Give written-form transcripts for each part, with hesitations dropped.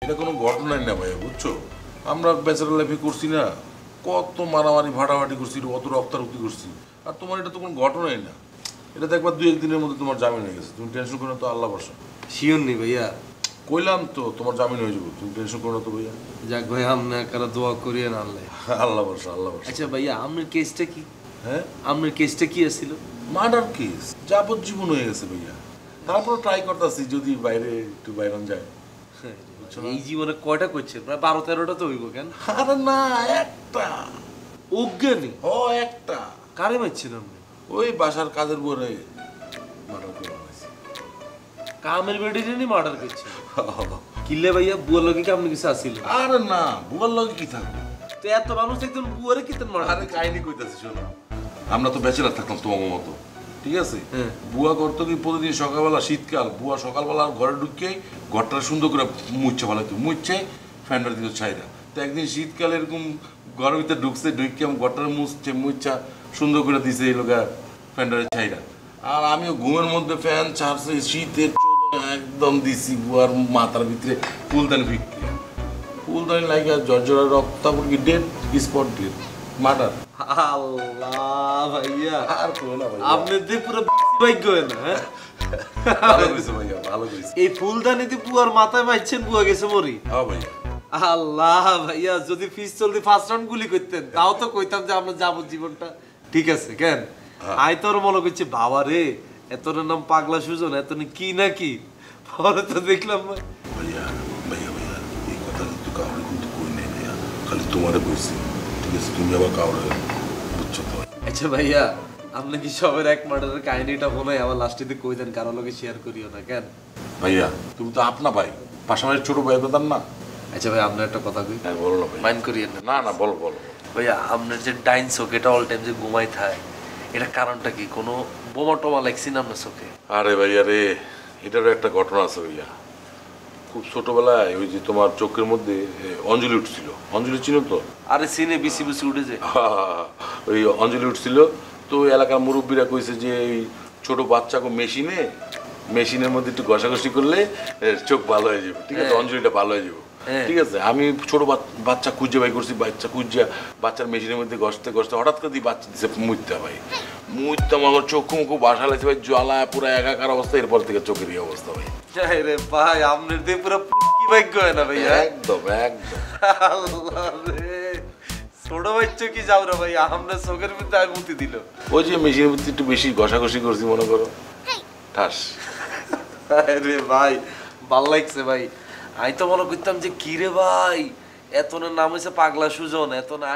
এটা কোনো ঘটনাই না ভাইয়া, বুঝছো? আমরা ব্যাচেলার লাইফে করছি না, কত মারামারি ভাটাভাটি করছি, কত রক্তারক্তি করছি। আর তোমার এটা তো কোনো ঘটনাই না, এটা দেখবার 2-1 দিনের মধ্যে তোমার জামিন হয়ে গেছে। তুমি টেনশন করো না তো, আল্লাহ ভরসা। শিওর নেই ভাইয়া? কইলাম তো তোমার জামিন হয়ে যাবো, তুমি টেনশন করো না তো ভাইয়া। যাক ভাই, আপনার কারা দোয়া করিয়েন আল্লাহ। আল্লাহ ভরসা, আল্লাহ ভরসা। আচ্ছা ভাইয়া, আপনার কেসটা কি? হ্যাঁ, আপনার কেসটা কি আছিল? মার্ডার কেস, যাবজ্জীবন হয়ে গেছে ভাইয়া। তারপর ট্রাই করতেছি যদি বাইরে একটু বাইরন যায়। এই জীবনে কয়টা করছেন? প্রায় 12-13টা তো হইব কেন? আরে না, একটা। অজ্ঞানী? ও একটা। কারে মারছেন আপনি? ওই বাসার কাজের পরে মার্ডার করে হয়েছে। কামের বেডিরে নি মার্ডার করছেন? কিলে ভাইয়া, বুয়ার লগে কি আপনি কিছু আসিল? আরে না, বুয়ার লগে কি থাকবে? তো এত মানুষ একজন বুয়ারে কিতেন মার্ডার? আরে কাহিনী কইতাছি শোনো, আমরা তো ব্যাচেলার থাকতাম তোমার মতো, ঠিক আছে? বুয়া করতো কি প্রতিদিন সকালবেলা, শীতকাল, বুয়া সকালবেলা ঘরে ঢুকে ঘরটা সুন্দর করে মুচ্ছে ফেলাইতো, মুচ্ছে ফ্যানটা দিত ছাইরা। তো একদিন শীতকালে এরকম ঘরের ভিতরে ঢুকছে, ঢুকে ঘরটা মুছছে, মুচ্ছা সুন্দর করে দিছে এই লোকা ফ্যানটারে ছাইরা। আর আমিও ঘুমের মধ্যে ফ্যান ছাড়ছে, শীতের একদম দিছি বুয়ার মাথার ভিতরে ফুলদানি ফিটকে, ফুলদানি লাগে জর্জরা রক্ত, তারপর কি ডেড স্পট ডেড মার্ডার। আল্লাহ ভাইয়া, আর কো না ভাই, আপনি দিয়ে পুরো ভাগ্য না। হ্যাঁ, ভালো কইছে ভাইয়া, ভালো কইছে। এই ফুলদানিতে বুয়ার মাথায় মারছেন, বুয়া গেছে মরি। হ্যাঁ ভাইয়া। আল্লাহ ভাইয়া, যদি পিস্তল দিয়ে ফার্স্ট রাউন্ড গুলি করতেন তাও তো কইতাম যে আমরা যাবজ্জীবনটা ঠিক আছে। কেন আই তোর মনে করছি বাবা রে, এতর নাম পাগলা সুজন, এত কি না কি, পরে তো দেখলাম ভাইয়া ভাইয়া ভাইয়া এই কথা কিন্তু কাউরে কিন্তু কই নাই ভাইয়া, খালি তোমারে কইছি, ঠিক আছে? তুমি আবার কাউরে বুঝছো তো? আচ্ছা ভাইয়া, আপনি কি সবের এক মার্ডারের কাহিনীটা মনে হয় আমার লাস্টে কই দেন, কারো লগে শেয়ার করিও না কেন? ভাইয়া তুমি তো আপনা ভাই, পাশাপাশি ছোট ভাই বেদান না? আচ্ছা ভাই, আপনার একটা কথা কই। হ্যাঁ বলো না ভাই। মাইন্ড করিয়েন না। না না, বলো বলো। ভাইয়া, আপনার যে ডাইন চোখ, এটা অল টাইম যে ঘুমাই থাকে, এটা কারণটা কি? কোনো বোমা টোমা লাগছি না আপনার চোখে? আরে ভাইয়া রে, এটারও একটা ঘটনা আছে ভাইয়া। খুব ছোটবেলায় ওই যে তোমার চোখের মধ্যে অঞ্জলি উঠছিল, অঞ্জলি চিনো তো? আরে সিনে বিসি বিসি উঠেছে। ওই অঞ্জলি উঠছিল, তো ওই এলাকার মুরব্বীরা কইছে যে এই ছোট বাচ্চাকে মেশিনের মধ্যে একটু ঘষাঘষি করলে চোখ ভালো হয়ে যাবে, ঠিক আছে? অঞ্জলিটা ভালো হয়ে যাবে, ঠিক আছে? আমি ছোট বাচ্চা খুঁজে বাই করছি, বাচ্চা খুঁজে বাচ্চার মেশিনের মধ্যে ঘষতে ঘষতে হঠাৎ করে বাচ্চা দিছে মুইতা ভাই, মুইতা আমার চোখ মুখ বাসা লাগছে ভাই, জ্বালা পুরো একাকার অবস্থা। এরপর থেকে চোখের এই অবস্থা ভাই। রে ভাই, আপনার দিয়ে পুরো পুটকি ভাগ্য হয় না ভাই? একদম একদম। আল্লাহ রে, ছোট বাচ্চা কি যাও রে ভাই, আপনার চোখের মধ্যে আর মুতি দিল। ওই যে মেশিনের মধ্যে একটু বেশি ঘষাঘষি করছি মনে করো, ঠাস। রে ভাই, ভাল লাগছে ভাই। আমি তো মনে করতাম যে কি রে ভাই, এত নাম হয়েছে পাগলা সুজন, এত না।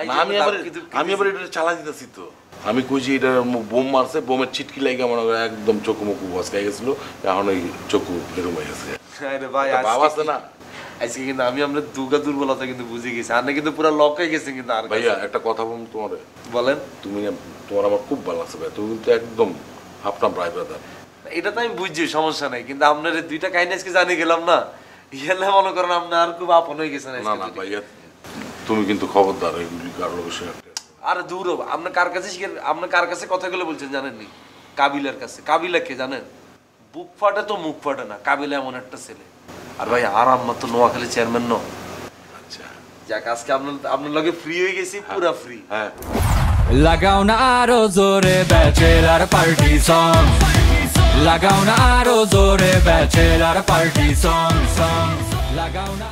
আমি আবার এটা চালা দিতেছি তো, আমি কইছি এটা বোম মারছে, বোমের ছিটকি লাগে মনে করে একদম চোখু মুখু বসকাই গেছিল, এখন ওই চোখু বেরো হয়ে গেছে। রে ভাই, বাবা আছে না আজকে কিন্তু আমি আপনার দুর্বলতা কিন্তু বুঝে গেছি, আপনি কিন্তু পুরো লক হয়ে গেছে। কিন্তু আর ভাইয়া একটা কথা বলুন তোমার, বলেন। তোমার আমার খুব ভালো লাগছে ভাই, তুমি কিন্তু একদম আপনার ভাই ব্রাদার। এটা তো আমি বুঝছি, সমস্যা নাই, কিন্তু আপনার দুইটা কাহিনী আজকে জানি গেলাম না, ইয়েলে মনে করেন আপনি আর খুব আপন হয়ে গেছেন। না না ভাইয়া, তুমি কিন্তু খবরদার এগুলি কারোর বিষয়ে। আরে দূর, আপনার কার কাছে কথাগুলো বলছেন জানেননি? কাবিলার কাছে। কাবিলা কে জানেন? বুক ফাটে তো মুখ ফাটে না, কাবিলা এমন একটা ছেলে। আর ভাই, আর আম্মা তো নোয়াখালী চেয়ারম্যান ন। আচ্ছা যাক, আজকে আপনার লগে ফ্রি হয়ে গেছি, পুরা ফ্রি। হ্যাঁ, লাগাও না আরো জোরে ব্যাচেলার পার্টি সং, লাগাও না আরো জোরে ব্যাচেলার পার্টি সং, লাগাও না।